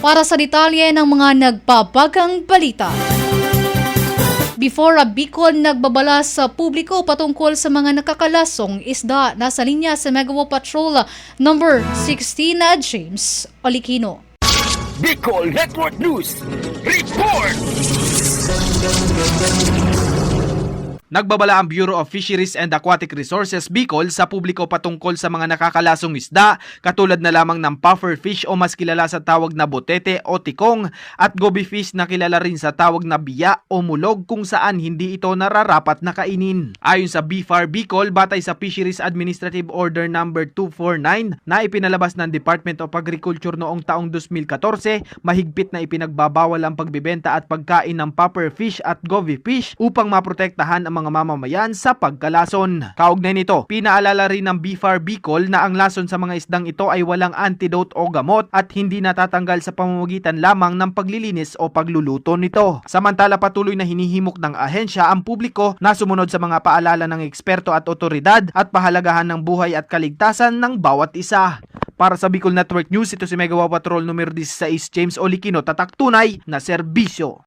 para sa detalye ng mga nagpapagang balita. Before Bicol nagbabala sa publiko patungkol sa mga nakakalasong isda. Nasa linya sa Megawa Patrol number 16 na James Olikino. Bicol Network News Report! Nagbabala ang Bureau of Fisheries and Aquatic Resources Bicol sa publiko patungkol sa mga nakakalasong isda katulad na lamang ng puffer fish o mas kilala sa tawag na botete o tikong at goby fish na kilala rin sa tawag na biya o mulog kung saan hindi ito nararapat na kainin. Ayon sa BFAR Bicol, batay sa Fisheries Administrative Order number 249 na ipinalabas ng Department of Agriculture noong taong 2014, mahigpit na ipinagbabawal ang pagbibenta at pagkain ng puffer fish at goby fish upang maprotektahan ang mga mamamayan sa pagkalason. Kaugnay nito, pinaalala rin ng BFAR Bicol na ang lason sa mga isdang ito ay walang antidote o gamot at hindi natatanggal sa pamamagitan lamang ng paglilinis o pagluluto nito. Samantala, patuloy na hinihimok ng ahensya ang publiko na sumunod sa mga paalala ng eksperto at otoridad at pahalagahan ng buhay at kaligtasan ng bawat isa. Para sa Bicol Network News, ito si Megawa Patrol numero 16 James Olikino, tatak tunay na serbisyo.